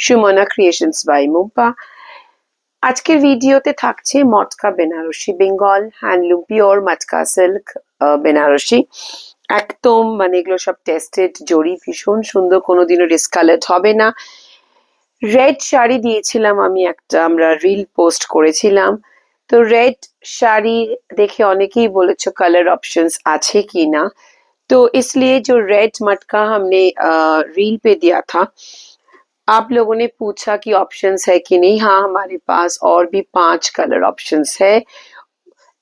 Sumana creations by মুম্পা। আজকের ভিডিওতে থাকছে matka Banarasi, Bengal handloom pure matka silk Banarasi. একদম মানে এগুলো সব টেস্টেড জরি, ভীষণ সুন্দর, কোনোদিনও ডিসকালার্ড হবে না। রেড শাড়ি দিয়েছিলাম আমি একটা, আমরা রিল পোস্ট করেছিলাম। তো रेड শাড়ি দেখে অনেকেই বলেছো कलर ऑप्शंस আছে কি না, तो इसलिए जो रेड मटका हमने रील पे दिया था, आप लोगों ने पूछा कि ऑप्शंस है कि नहीं। हाँ, हमारे पास और भी 5 कलर ऑप्शंस है।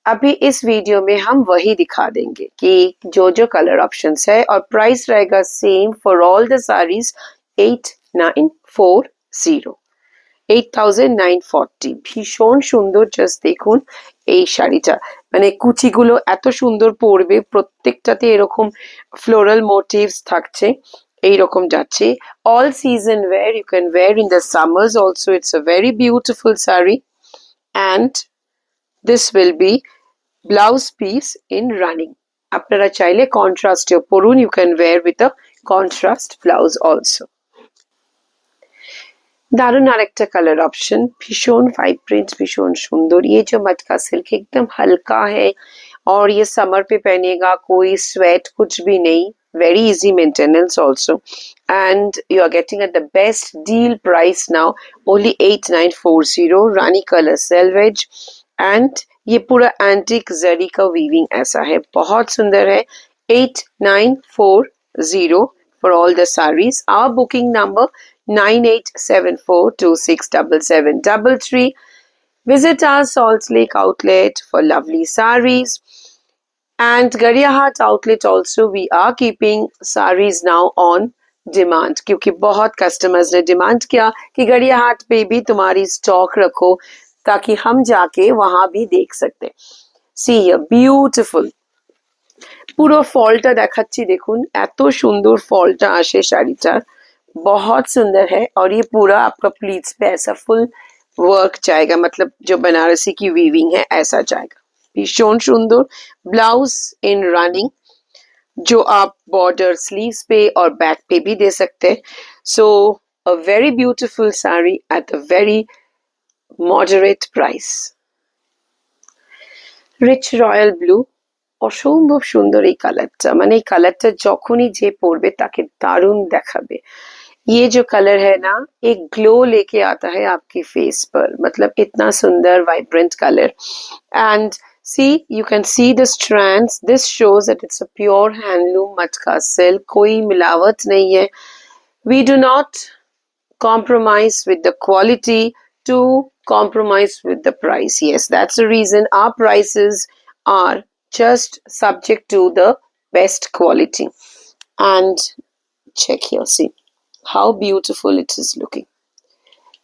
अभी इस वीडियो में हम वही दिखा देंगे कि जो जो कलर ऑप्शंस है, और प्राइस रहेगा same for all the saris 8940, 8940। ভীষণ সুন্দর, জাস্ট দেখুন এই শাড়িটা, মানে কুচিগুলো এত সুন্দর পড়বে, প্রত্যেকটাতে এরকম ফ্লোরাল মোটিভস থাকছে, এইরকম যাচ্ছে। All season wear, you can wear in the summers also. It's a very beautiful sari and this will be blouse piece in running. আপনারা চাইলে কন্ট্রাস্টেও পরুন, you can wear with a contrast blouse also. दारुण আরেকটা colour option, भीषण vibrant, भीषण सुंदर। ये जो मटका सिल्क एकदम हल्का है और ये समर पे पहनेगा, कोई स्वेट कुछ भी नहीं, very easy maintenance also, and you are getting at the best deal price now, only 8940, rani color selvage, and ये पूरा एंटिक जरी का वीविंग ऐसा है, बहुत सुंदर है। 8940 for all the sarees. Our booking number 9874267733. Visit our Salt Lake outlet for lovely sarees, and Gariahat outlet also we are keeping sarees now on demand, क्योंकि बहुत कस्टमर्स ने डिमांड किया कि गड़ियाहाट पे भी तुम्हारी स्टॉक रखो ताकि हम जाके वहां भी देख सकते। सी हियर ब्यूटीफुल, পুরো ফলটা দেখাচ্ছি, দেখুন এত সুন্দর ফলটা আসে শাড়িটার, बहुत सुंदर है। और ये पूरा आपका प्लीट्स पे ऐसा फुल वर्क जाएगा, मतलब जो बनारसी की वीविंग है ऐसा जाएगा, भीषण सुंदर। ब्लाउज इन रनिंग, जो आप बॉर्डर स्लीव्स पे और बैक पे भी दे सकते हैं। So a very beautiful sari at a very moderate price. Rich royal blue, অসম্ভব সুন্দর এই কালারটা, মানে এই কালারটা যখনই যে পরবে তাকে দারুণ দেখাবে। ये जो कलर है ना, एक ग्लो लेके आता है आपके फेस पर, मतलब इतना सुंदर vibrant colour. And see, you can see the strands, this shows that it's a pure handloom matka silk, कोई मिलावट नहीं है। We do not compromise with the quality to compromise with the price. Yes, that's the reason our prices are just subject to the best quality. And check here, see how beautiful it is looking.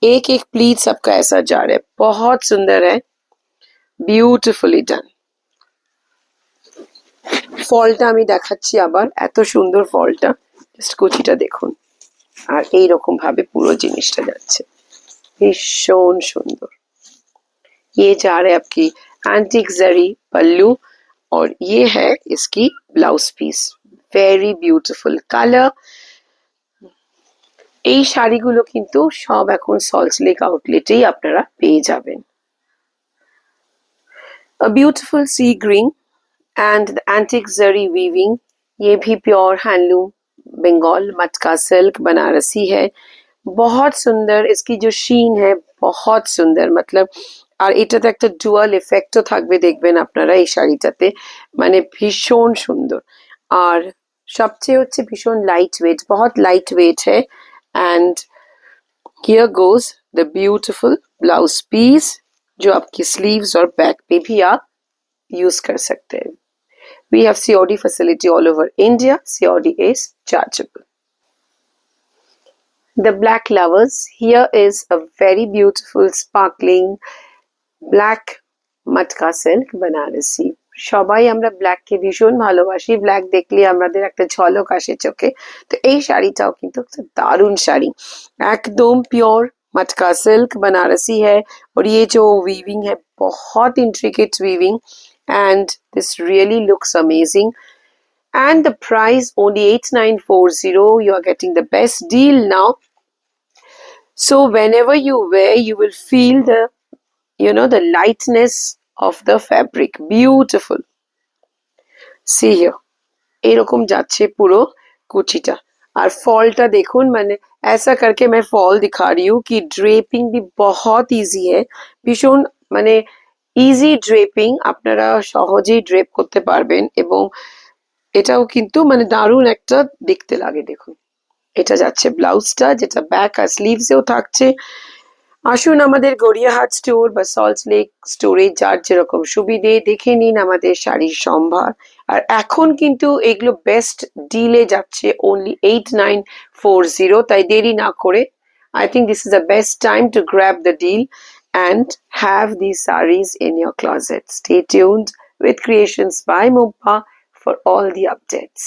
एक एक pleat सबका ऐसा जा रहा है, बहुत सुंदर है, বিউটিফুলি ডান। ফলটা আমি দেখাচ্ছি আবার, এত সুন্দর ফলটা, জাস্ট কুচিটা দেখুন, আর এইরকম ভাবে পুরো জিনিসটা যাচ্ছে, ভীষণ সুন্দর। ये जा रहा है आपकी एंटिक जरी पल्लू, और ये है इसकी ब्लाउज पीस, वेरी ब्यूटीफुल कालर। এই শাড়িগুলো কিন্তু সব এখন সল্ট লেক আউটলেটেই আপনারা পেয়ে যাবেন। A beautiful sea green and the antique zari weaving, ये भी प्योर हैंडलूम बंगाल मटका सिल्क बनारसी है, बहुत सुंदर। इसकी जो शीन है बहुत सुंदर, मतलब আর এটাতে একটা ডুয়াল এফেক্টও থাকবে, দেখবেন আপনারা এই শাড়িটাতে, মানে ভীষণ সুন্দর। আর সবচেয়ে হচ্ছে ভীষণ লাইট ওয়েট, बहुत लाइट वेट है। And here goes the beautiful blouse piece, जो आपकी स्लीव्स और बैक पे भी आप यूज कर सकते हैं। We have COD facility all over India. COD is chargeable. The black lovers, here is a very beautiful sparkling black मटका सिल्क बनारसी। সবাই আমরা ব্ল্যাক কে ভীষণ ভালোবাসি, ব্ল্যাক দেখলে আমাদের একটা ঝলক আসে চোখে, তো এই শাড়িটাও কিন্তু একটা দারুণ শাড়ি, একদম পিওর मटका सिल्क बनारसी है। और ये जो वीविंग है बहुत intricate weaving, and this really looks amazing. And the price only 8940, you are getting the best deal now. So whenever you wear, you will feel the lightness of the fabric. Beautiful. See here. এরকম যাচ্ছে পুরো কুচিটা। और फॉलটা দেখুन, मैंने ऐसा करके मैं fall दिखा रही हूँ कि ड्रेपिंग भी बहुत इजी है, ভীষণ মানে ইজি ড্রেপিং, আপনারা সহজেই ড্রেপ করতে পারবেন এবং এটাও কিন্তু মানে দারুণ একটা দেখতে লাগে। দেখুন এটা যাচ্ছে ব্লাউজটা, যেটা ব্যাক আর স্লিভসেও থাকছে। আসুন আমাদের গড়িয়াহাট স্টোর বা সল্ট লেক স্টোরে যার যেরকম সুবিধে দেখে নিন আমাদের শাড়ির সম্ভার। আর এখন কিন্তু এগুলো বেস্ট ডিলে যাচ্ছে, only 8940, তাই দেরি না করে I think this is the best time to grab the deal and have these sarees in your closet. Stay tuned with Creations by Mumpa for all the updates.